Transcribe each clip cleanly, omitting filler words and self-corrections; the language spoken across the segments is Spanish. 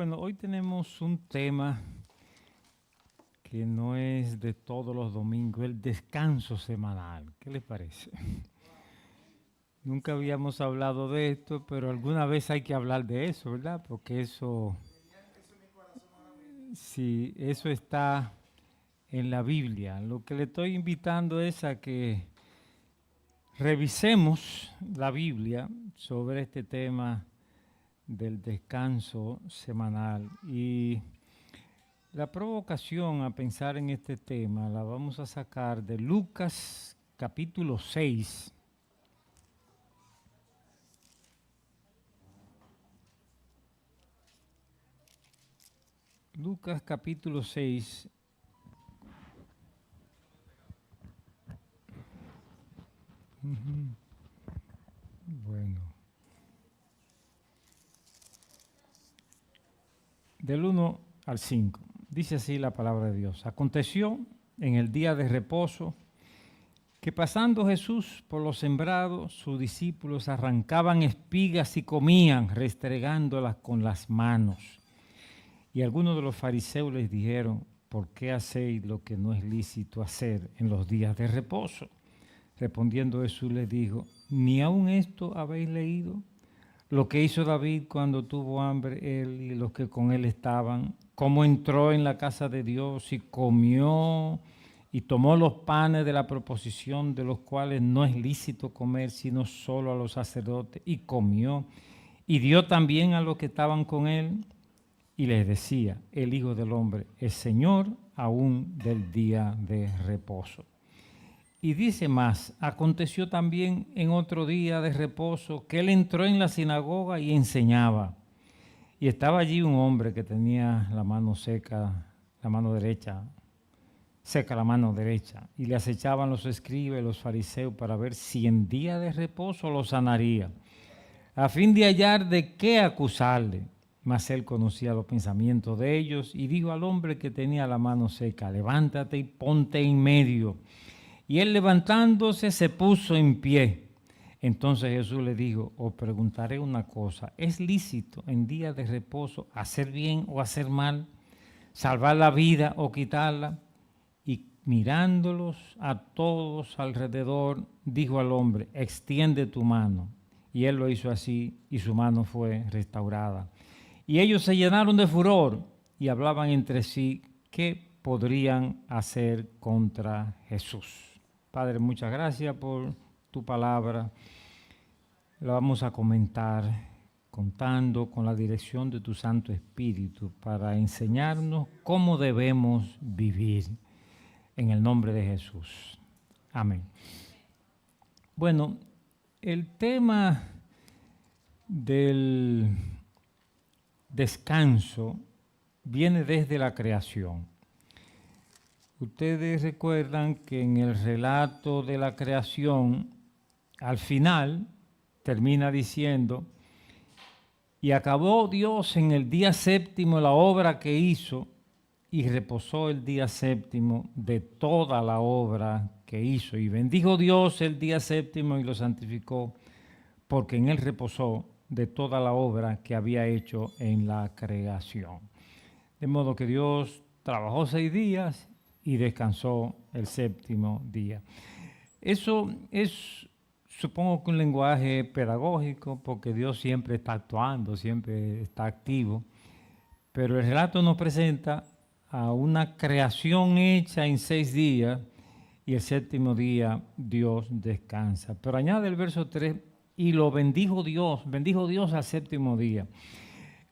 Bueno, hoy tenemos un tema que no es de todos los domingos, el descanso semanal. ¿Qué les parece? Nunca habíamos hablado de esto, pero alguna vez hay que hablar de eso, ¿verdad? Porque eso, sí, eso está en la Biblia. Lo que le estoy invitando es a que revisemos la Biblia sobre este tema del descanso semanal. Y la provocación a pensar en este tema la vamos a sacar de Lucas capítulo 6. Lucas capítulo 6. Bueno. Del 1 al 5. Dice así la palabra de Dios. Aconteció en el día de reposo que pasando Jesús por los sembrados, sus discípulos arrancaban espigas y comían, restregándolas con las manos. Y algunos de los fariseos les dijeron, ¿por qué hacéis lo que no es lícito hacer en los días de reposo? Respondiendo Jesús les dijo, ¿ni aun esto habéis leído? Lo que hizo David cuando tuvo hambre, él y los que con él estaban, cómo entró en la casa de Dios y comió y tomó los panes de la proposición, de los cuales no es lícito comer, sino solo a los sacerdotes, y comió, y dio también a los que estaban con él, y les decía, el Hijo del Hombre es Señor aún del día de reposo. Y dice más, aconteció también en otro día de reposo que él entró en la sinagoga y enseñaba. Y estaba allí un hombre que tenía la mano seca, la mano derecha, seca la mano derecha. Y le acechaban los escribas y los fariseos para ver si en día de reposo lo sanaría, a fin de hallar de qué acusarle. Mas él conocía los pensamientos de ellos y dijo al hombre que tenía la mano seca, levántate y ponte en medio. Y él levantándose se puso en pie. Entonces Jesús le dijo, os preguntaré una cosa, ¿es lícito en día de reposo hacer bien o hacer mal, salvar la vida o quitarla? Y mirándolos a todos alrededor, dijo al hombre, extiende tu mano. Y él lo hizo así y su mano fue restaurada. Y ellos se llenaron de furor y hablaban entre sí qué podrían hacer contra Jesús. Padre, muchas gracias por tu palabra. La vamos a comentar contando con la dirección de tu Santo Espíritu para enseñarnos cómo debemos vivir en el nombre de Jesús. Amén. Bueno, el tema del descanso viene desde la creación. Ustedes recuerdan que en el relato de la creación, al final, termina diciendo, y acabó Dios en el día séptimo la obra que hizo, y reposó el día séptimo de toda la obra que hizo. Y bendijo Dios el día séptimo y lo santificó, porque en él reposó de toda la obra que había hecho en la creación. De modo que Dios trabajó 6 días y descansó el séptimo día. Eso es, supongo que un lenguaje pedagógico, porque Dios siempre está actuando, siempre está activo, pero el relato nos presenta a una creación hecha en 6 días y el séptimo día Dios descansa. Pero añade el verso 3, y lo bendijo Dios al séptimo día.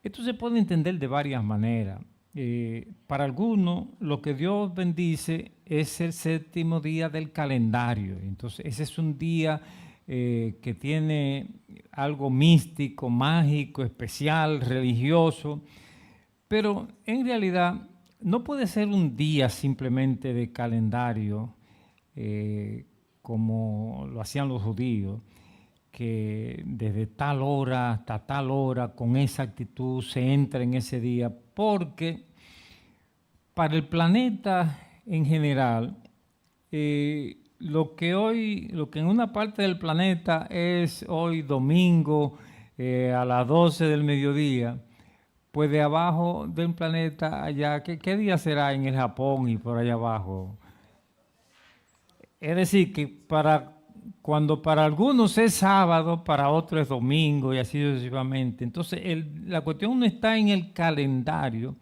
Esto se puede entender de varias maneras. Para algunos, lo que Dios bendice es el séptimo día del calendario. Entonces, ese es un día que tiene algo místico, mágico, especial, religioso. Pero en realidad no puede ser un día simplemente de calendario como lo hacían los judíos, que desde tal hora hasta tal hora con esa actitud se entra en ese día, porque para el planeta en general, lo que en una parte del planeta es hoy domingo a las 12 del mediodía, pues de abajo del planeta allá, ¿qué día será en el Japón y por allá abajo? Es decir, que cuando para algunos es sábado, para otros es domingo y así sucesivamente. Entonces, la cuestión no está en el calendario,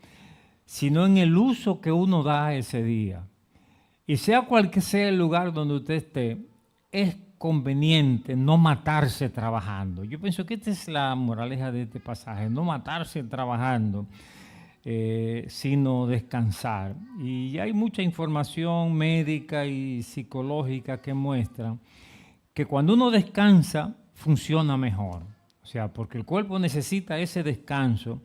sino en el uso que uno da a ese día. Y sea cual que sea el lugar donde usted esté, es conveniente no matarse trabajando. Yo pienso que esta es la moraleja de este pasaje, no matarse trabajando, sino descansar. Y hay mucha información médica y psicológica que muestra que cuando uno descansa, funciona mejor. O sea, porque el cuerpo necesita ese descanso.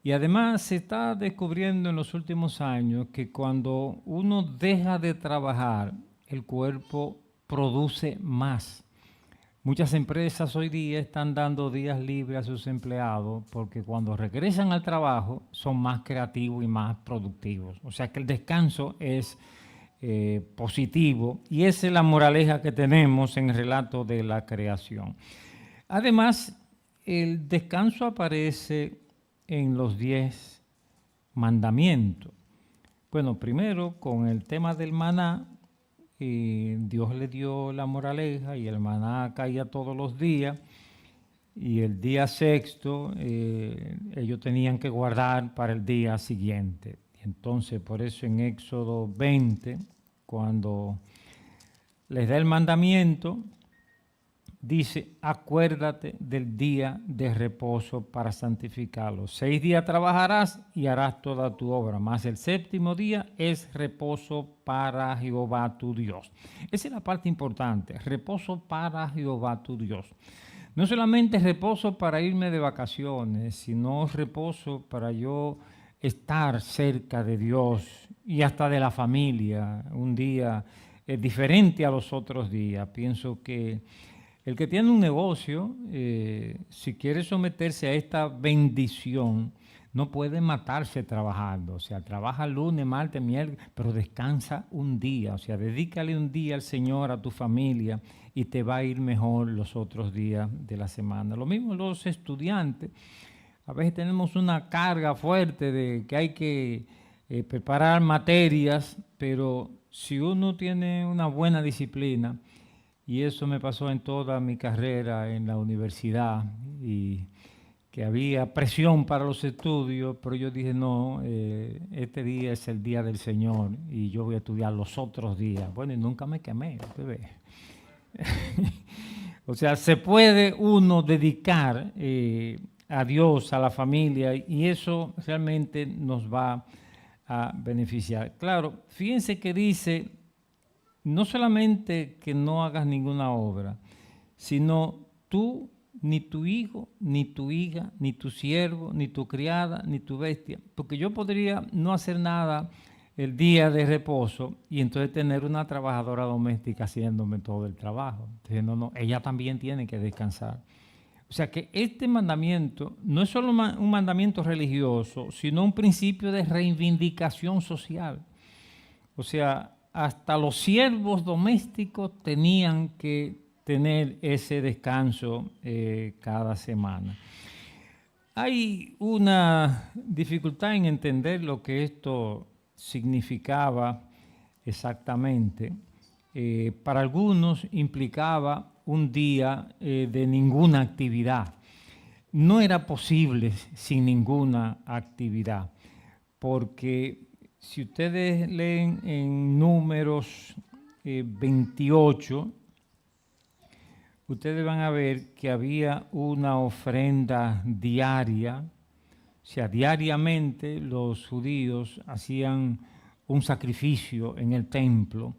Y además se está descubriendo en los últimos años que cuando uno deja de trabajar, el cuerpo produce más. Muchas empresas hoy día están dando días libres a sus empleados porque cuando regresan al trabajo son más creativos y más productivos. O sea que el descanso es positivo y esa es la moraleja que tenemos en el relato de la creación. Además, el descanso aparece en los 10 mandamientos. Bueno, primero con el tema del maná, Dios le dio la moraleja y el maná caía todos los días y el día sexto ellos tenían que guardar para el día siguiente. Entonces, por eso en Éxodo 20, cuando les da el mandamiento, dice, acuérdate del día de reposo para santificarlo. 6 días trabajarás y harás toda tu obra, mas el séptimo día es reposo para Jehová tu Dios. Esa es la parte importante, reposo para Jehová tu Dios. No solamente reposo para irme de vacaciones, sino reposo para yo estar cerca de Dios y hasta de la familia, un día diferente a los otros días. Pienso que el que tiene un negocio, si quiere someterse a esta bendición, no puede matarse trabajando. O sea, trabaja lunes, martes, miércoles, pero descansa un día. O sea, dedícale un día al Señor, a tu familia, y te va a ir mejor los otros días de la semana. Lo mismo los estudiantes. A veces tenemos una carga fuerte de que hay que preparar materias, pero si uno tiene una buena disciplina, y eso me pasó en toda mi carrera en la universidad, y que había presión para los estudios, pero yo dije, no, este día es el día del Señor y yo voy a estudiar los otros días. Bueno, y nunca me quemé, usted ve. O sea, se puede uno dedicar a Dios, a la familia, y eso realmente nos va a beneficiar. Claro, fíjense que dice, no solamente que no hagas ninguna obra, sino tú, ni tu hijo, ni tu hija, ni tu siervo, ni tu criada, ni tu bestia. Porque yo podría no hacer nada el día de reposo y entonces tener una trabajadora doméstica haciéndome todo el trabajo. Entonces, no, ella también tiene que descansar. O sea que este mandamiento no es solo un mandamiento religioso, sino un principio de reivindicación social. O sea, hasta los siervos domésticos tenían que tener ese descanso cada semana. Hay una dificultad en entender lo que esto significaba exactamente. Para algunos implicaba un día de ninguna actividad. No era posible sin ninguna actividad, porque si ustedes leen en Números 28, ustedes van a ver que había una ofrenda diaria. O sea, diariamente los judíos hacían un sacrificio en el templo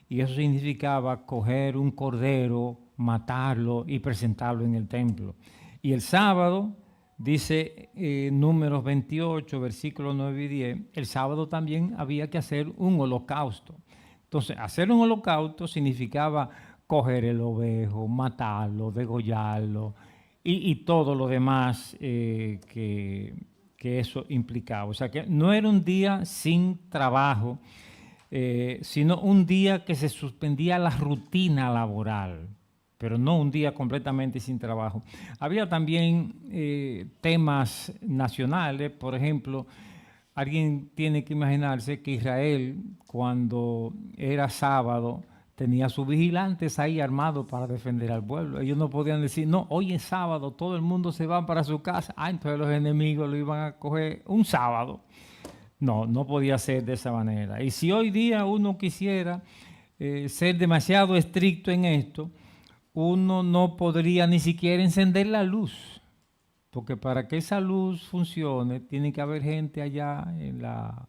y eso significaba coger un cordero, matarlo y presentarlo en el templo. Y el sábado, dice Números 28, versículos 9 y 10, el sábado también había que hacer un holocausto. Entonces, hacer un holocausto significaba coger el ovejo, matarlo, degollarlo y todo lo demás que eso implicaba. O sea que no era un día sin trabajo, sino un día que se suspendía la rutina laboral pero no un día completamente sin trabajo. Había también temas nacionales, por ejemplo, alguien tiene que imaginarse que Israel, cuando era sábado, tenía sus vigilantes ahí armados para defender al pueblo. Ellos no podían decir, no, hoy es sábado, todo el mundo se va para su casa. Entonces los enemigos lo iban a coger un sábado. No, no podía ser de esa manera. Y si hoy día uno quisiera ser demasiado estricto en esto, uno no podría ni siquiera encender la luz. Porque para que esa luz funcione, tiene que haber gente allá en la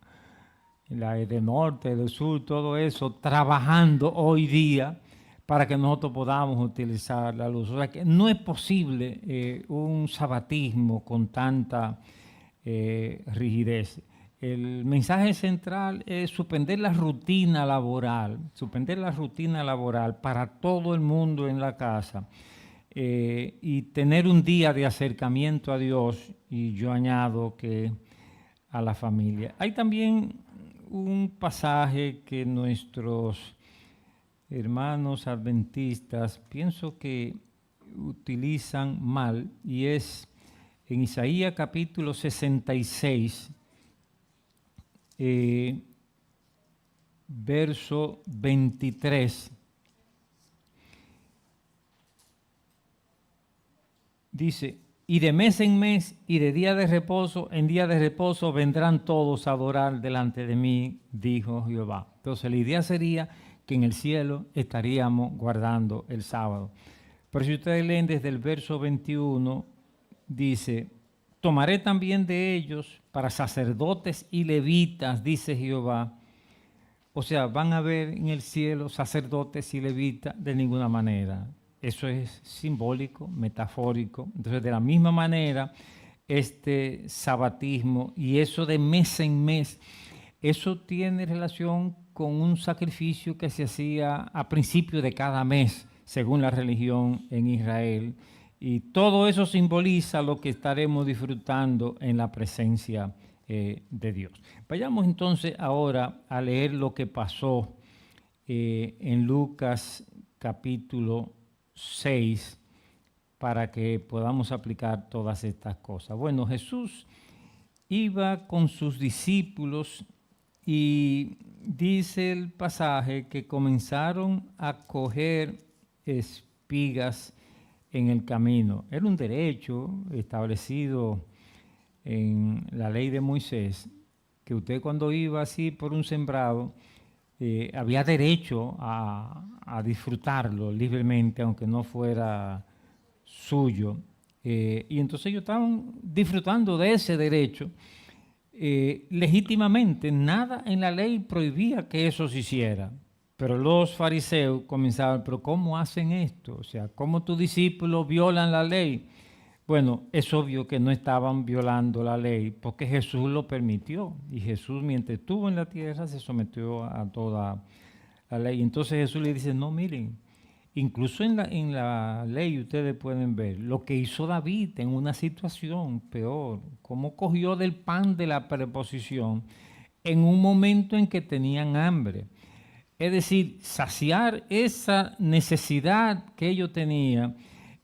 del norte, del sur, todo eso, trabajando hoy día para que nosotros podamos utilizar la luz. O sea que no es posible un sabatismo con tanta rigidez. El mensaje central es suspender la rutina laboral para todo el mundo en la casa y tener un día de acercamiento a Dios, y yo añado que a la familia. Hay también un pasaje que nuestros hermanos adventistas pienso que utilizan mal, y es en Isaías capítulo 66, verso 23. Dice, y de mes en mes y de día de reposo en día de reposo vendrán todos a adorar delante de mí, dijo Jehová. Entonces la idea sería que en el cielo estaríamos guardando el sábado. Pero si ustedes leen desde el verso 21, dice, tomaré también de ellos para sacerdotes y levitas, dice Jehová. O sea, van a ver en el cielo sacerdotes y levitas de ninguna manera. Eso es simbólico, metafórico. Entonces, de la misma manera, este sabatismo y eso de mes en mes, eso tiene relación con un sacrificio que se hacía a principio de cada mes, según la religión en Israel. Y todo eso simboliza lo que estaremos disfrutando en la presencia de Dios. Vayamos entonces ahora a leer lo que pasó en Lucas capítulo 6 para que podamos aplicar todas estas cosas. Bueno, Jesús iba con sus discípulos y dice el pasaje que comenzaron a coger espigas en el camino. Era un derecho establecido en la ley de Moisés, que usted cuando iba así por un sembrado, había derecho a disfrutarlo libremente, aunque no fuera suyo. Y entonces ellos estaban disfrutando de ese derecho legítimamente. Nada en la ley prohibía que eso se hiciera. Pero los fariseos comenzaban, pero ¿cómo hacen esto? O sea, ¿cómo tus discípulos violan la ley? Bueno, es obvio que no estaban violando la ley porque Jesús lo permitió. Y Jesús, mientras estuvo en la tierra, se sometió a toda la ley. Entonces Jesús le dice, no, miren, incluso en la ley ustedes pueden ver lo que hizo David en una situación peor, cómo cogió del pan de la preposición en un momento en que tenían hambre. Es decir, saciar esa necesidad que ellos tenían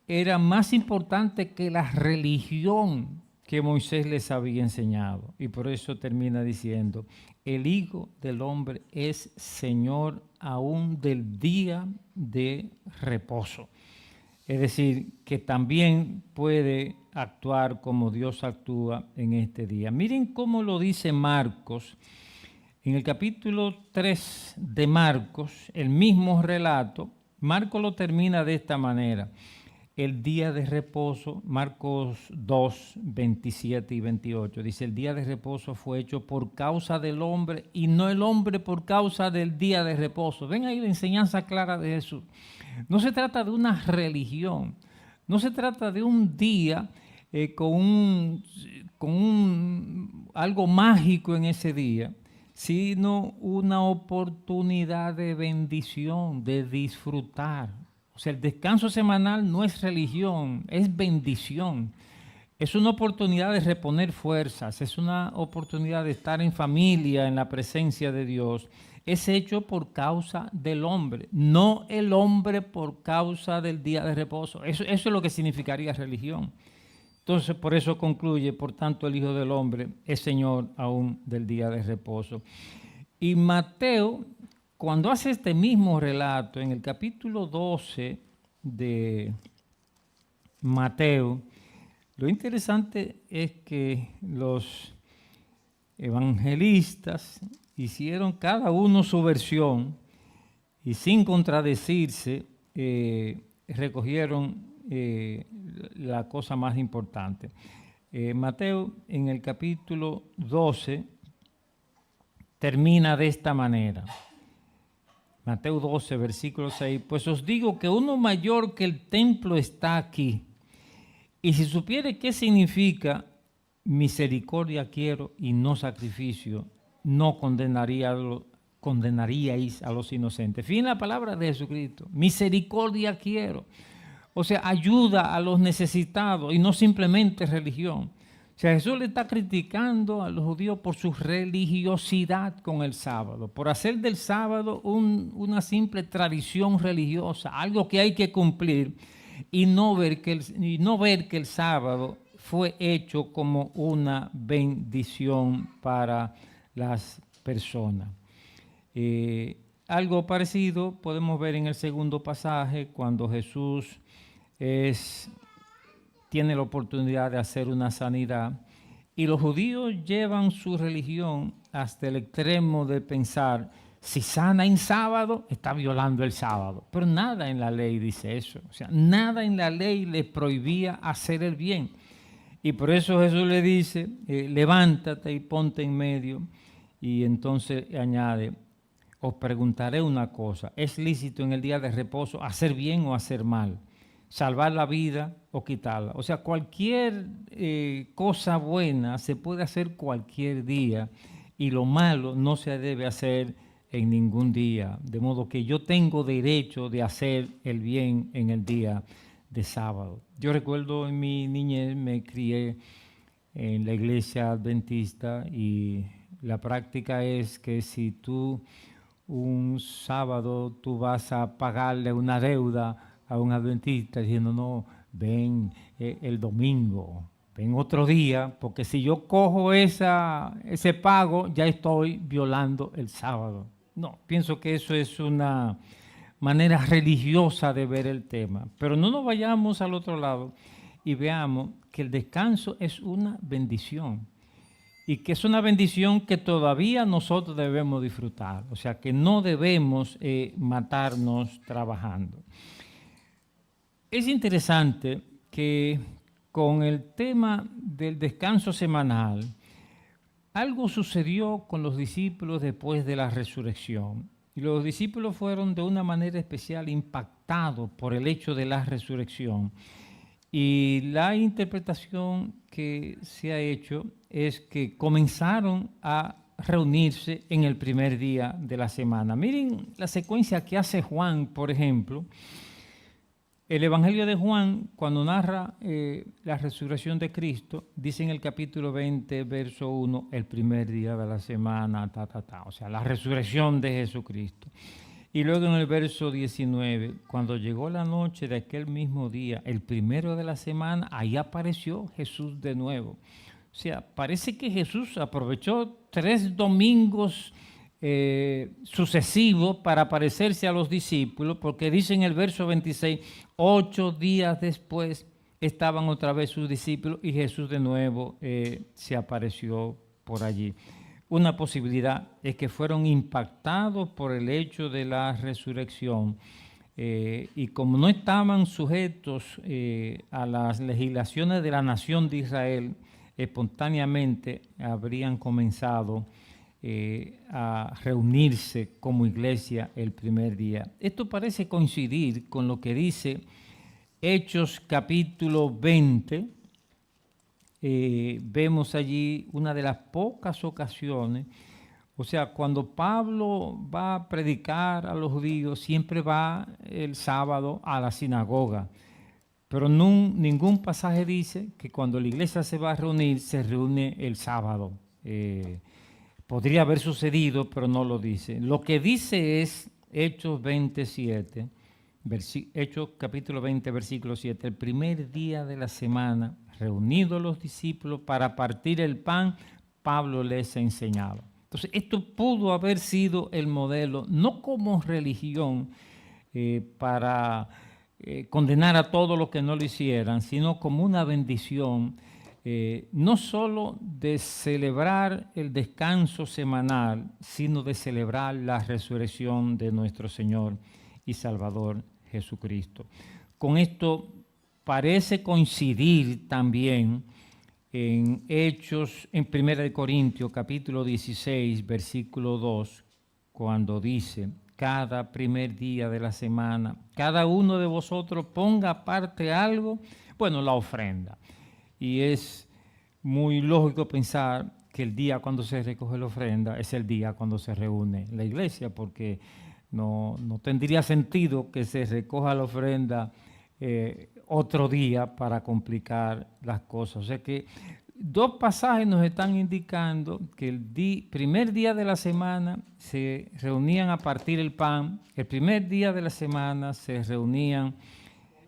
era más importante que la religión que Moisés les había enseñado. Y por eso termina diciendo, el Hijo del Hombre es Señor aún del día de reposo. Es decir, que también puede actuar como Dios actúa en este día. Miren cómo lo dice Marcos. En el capítulo 3 de Marcos, el mismo relato, Marcos lo termina de esta manera. El día de reposo, Marcos 2, 27 y 28, dice, el día de reposo fue hecho por causa del hombre y no el hombre por causa del día de reposo. Ven ahí la enseñanza clara de Jesús. No se trata de una religión, no se trata de un día con algo mágico en ese día, sino una oportunidad de bendición, de disfrutar. O sea, el descanso semanal no es religión, es bendición. Es una oportunidad de reponer fuerzas, es una oportunidad de estar en familia, en la presencia de Dios, es hecho por causa del hombre, no el hombre por causa del día de reposo. Eso es lo que significaría religión. Entonces, por eso concluye, por tanto, el Hijo del Hombre es Señor aún del día de reposo. Y Mateo, cuando hace este mismo relato, en el capítulo 12 de Mateo, lo interesante es que los evangelistas hicieron cada uno su versión y sin contradecirse recogieron la cosa más importante. Mateo en el capítulo 12 termina de esta manera. Mateo 12, versículo 6. Pues os digo que uno mayor que el templo está aquí. Y si supiere qué significa misericordia quiero y no sacrificio, no condenaríais a los inocentes. Fíjense la palabra de Jesucristo. Misericordia quiero. O sea, ayuda a los necesitados y no simplemente religión. O sea, Jesús le está criticando a los judíos por su religiosidad con el sábado, por hacer del sábado una simple tradición religiosa, algo que hay que cumplir y no ver que el sábado fue hecho como una bendición para las personas. Algo parecido podemos ver en el segundo pasaje cuando Jesús tiene la oportunidad de hacer una sanidad y los judíos llevan su religión hasta el extremo de pensar si sana en sábado está violando el sábado, pero nada en la ley dice eso, o sea, nada en la ley le prohibía hacer el bien y por eso Jesús le dice levántate y ponte en medio y entonces añade os preguntaré una cosa, ¿es lícito en el día de reposo hacer bien o hacer mal? Salvar la vida o quitarla. O sea, cualquier cosa buena se puede hacer cualquier día y lo malo no se debe hacer en ningún día. De modo que yo tengo derecho de hacer el bien en el día de sábado. Yo recuerdo en mi niñez me crié en la iglesia adventista y la práctica es que si tú un sábado tú vas a pagarle una deuda a un adventista diciendo, no, ven el domingo, ven otro día, porque si yo cojo ese pago, ya estoy violando el sábado. No, pienso que eso es una manera religiosa de ver el tema. Pero no nos vayamos al otro lado y veamos que el descanso es una bendición. Y que es una bendición que todavía nosotros debemos disfrutar. O sea, que no debemos matarnos trabajando. Es interesante que con el tema del descanso semanal, algo sucedió con los discípulos después de la resurrección. Y los discípulos fueron de una manera especial impactados por el hecho de la resurrección. Y la interpretación que se ha hecho es que comenzaron a reunirse en el primer día de la semana. Miren la secuencia que hace Juan, por ejemplo. El Evangelio de Juan, cuando narra la resurrección de Cristo, dice en el capítulo 20, verso 1, el primer día de la semana, o sea, la resurrección de Jesucristo. Y luego en el verso 19, cuando llegó la noche de aquel mismo día, el primero de la semana, ahí apareció Jesús de nuevo. O sea, parece que Jesús aprovechó 3 domingos sucesivos para aparecerse a los discípulos, porque dice en el verso 26, 8 días después estaban otra vez sus discípulos y Jesús de nuevo se apareció por allí. Una posibilidad es que fueron impactados por el hecho de la resurrección y como no estaban sujetos a las legislaciones de la nación de Israel, espontáneamente habrían comenzado a reunirse como iglesia el primer día. Esto parece coincidir con lo que dice Hechos capítulo 20. Vemos allí una de las pocas ocasiones, o sea, cuando Pablo va a predicar a los judíos, siempre va el sábado a la sinagoga, pero ningún pasaje dice que cuando la iglesia se va a reunir, se reúne el sábado. podría haber sucedido, pero no lo dice. Lo que dice es Hechos 27, Hechos capítulo 20, versículo 7, el primer día de la semana, reunidos los discípulos para partir el pan, Pablo les enseñaba. Entonces, esto pudo haber sido el modelo, no como religión para condenar a todos los que no lo hicieran, sino como una bendición, no solo de celebrar el descanso semanal, sino de celebrar la resurrección de nuestro Señor y Salvador Jesucristo. Con esto parece coincidir también en Hechos, en 1 Corintios, capítulo 16, versículo 2, cuando dice: cada primer día de la semana, cada uno de vosotros ponga aparte algo, bueno, la ofrenda. Y es muy lógico pensar que el día cuando se recoge la ofrenda es el día cuando se reúne la iglesia, porque no tendría sentido que se recoja la ofrenda otro día para complicar las cosas. O sea que dos pasajes nos están indicando que el primer día de la semana se reunían a partir el pan, el primer día de la semana se reunían,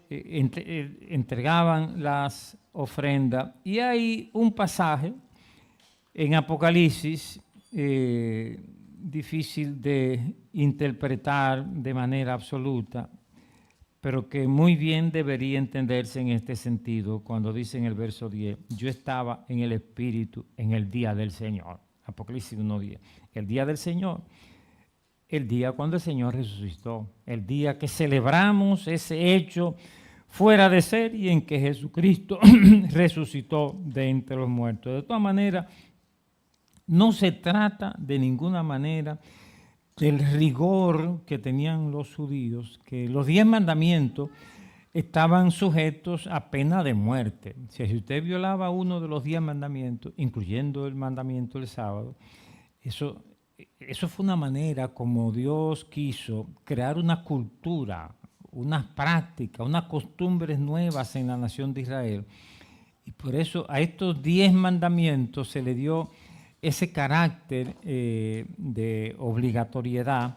entregaban las ofrendas, y hay un pasaje en Apocalipsis difícil de interpretar de manera absoluta, pero que muy bien debería entenderse en este sentido cuando dice en el verso 10, yo estaba en el Espíritu en el día del Señor. Apocalipsis 1:10. El día del Señor, el día cuando el Señor resucitó, el día que celebramos ese hecho fuera de serie en que Jesucristo resucitó de entre los muertos. De todas maneras, no se trata de ninguna manera del rigor que tenían los judíos, que los 10 mandamientos estaban sujetos a pena de muerte. Si usted violaba uno de los 10 mandamientos, incluyendo el mandamiento del sábado, eso fue una manera como Dios quiso crear una cultura, unas prácticas, unas costumbres nuevas en la nación de Israel. Y por eso a estos 10 mandamientos se le dio ese carácter de obligatoriedad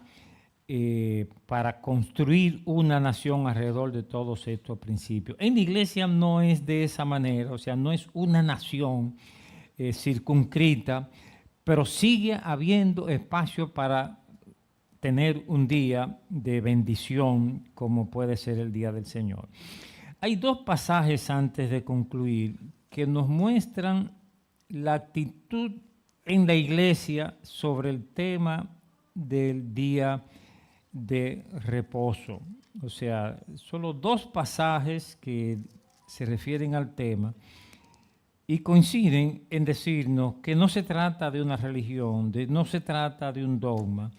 para construir una nación alrededor de todos estos principios. En la iglesia no es de esa manera, o sea, no es una nación circunscrita, pero sigue habiendo espacio para tener un día de bendición como puede ser el Día del Señor. Hay dos pasajes antes de concluir que nos muestran la actitud en la iglesia sobre el tema del día de reposo. O sea, solo dos pasajes que se refieren al tema y coinciden en decirnos que no se trata de una religión, no se trata de un dogma,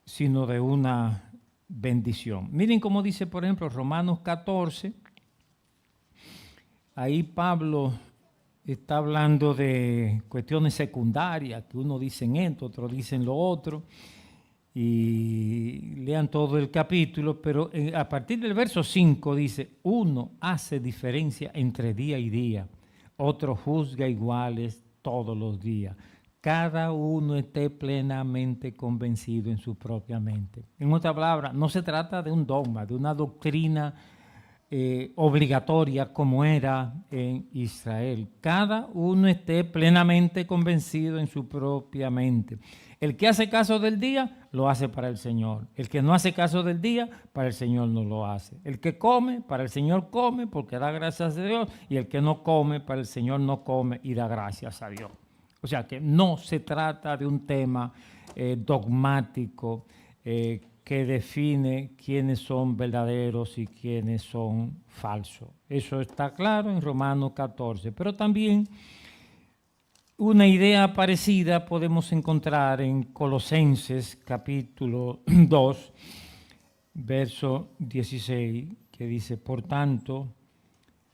sino de una bendición. Miren cómo dice, por ejemplo, Romanos 14. Ahí Pablo está hablando de cuestiones secundarias, que uno dicen esto, otros dicen lo otro, y lean todo el capítulo, pero a partir del verso 5 dice, uno hace diferencia entre día y día, otro juzga iguales todos los días. Cada uno esté plenamente convencido en su propia mente. En otra palabra, no se trata de un dogma, de una doctrina obligatoria como era en Israel. Cada uno esté plenamente convencido en su propia mente. El que hace caso del día, lo hace para el Señor. El que no hace caso del día, para el Señor no lo hace. El que come, para el Señor come porque da gracias a Dios. Y el que no come, para el Señor no come y da gracias a Dios. O sea que no se trata de un tema dogmático que define quiénes son verdaderos y quiénes son falsos. Eso está claro en Romanos 14. Pero también una idea parecida podemos encontrar en Colosenses capítulo 2, verso 16, que dice, por tanto,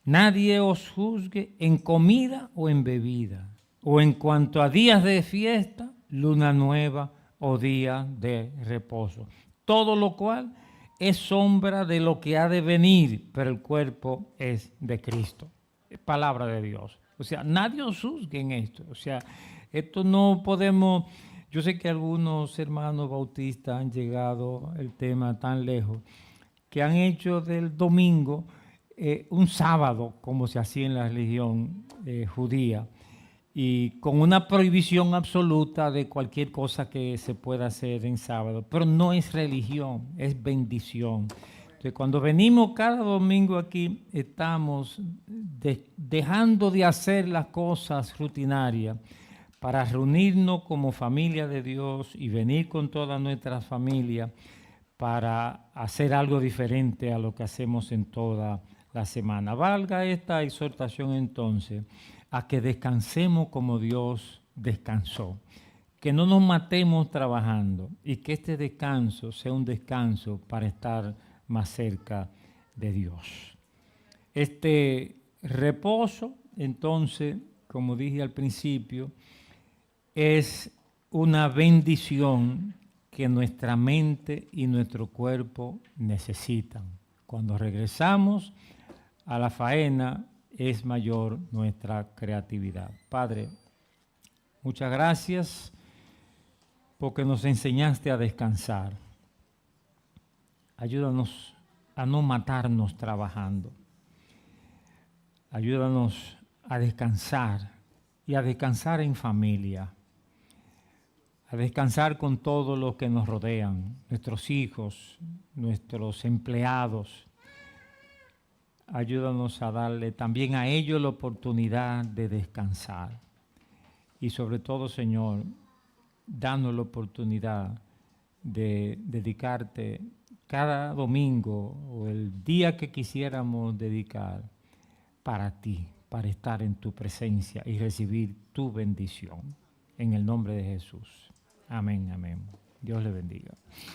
nadie os juzgue en comida o en bebida, o en cuanto a días de fiesta, luna nueva o día de reposo. Todo lo cual es sombra de lo que ha de venir, pero el cuerpo es de Cristo. Es palabra de Dios. O sea, nadie os juzgue en esto. O sea, Esto no podemos, yo sé que algunos hermanos bautistas han llegado el tema tan lejos, que han hecho del domingo un sábado, como se hacía en la religión judía, y con una prohibición absoluta de cualquier cosa que se pueda hacer en sábado. Pero no es religión, es bendición. Entonces, cuando venimos cada domingo aquí, estamos dejando de hacer las cosas rutinarias para reunirnos como familia de Dios y venir con toda nuestra familia para hacer algo diferente a lo que hacemos en toda la semana. Valga esta exhortación entonces a que descansemos como Dios descansó, que no nos matemos trabajando y que este descanso sea un descanso para estar más cerca de Dios. Este reposo, entonces, como dije al principio, es una bendición que nuestra mente y nuestro cuerpo necesitan. Cuando regresamos a la faena es mayor nuestra creatividad. Padre, muchas gracias porque nos enseñaste a descansar. Ayúdanos a no matarnos trabajando. Ayúdanos a descansar y a descansar en familia. A descansar con todos los que nos rodean, nuestros hijos, nuestros empleados. Ayúdanos a darle también a ellos la oportunidad de descansar. Y sobre todo, Señor, danos la oportunidad de dedicarte cada domingo o el día que quisiéramos dedicar para ti, para estar en tu presencia y recibir tu bendición. En el nombre de Jesús. Amén, amén. Dios le bendiga.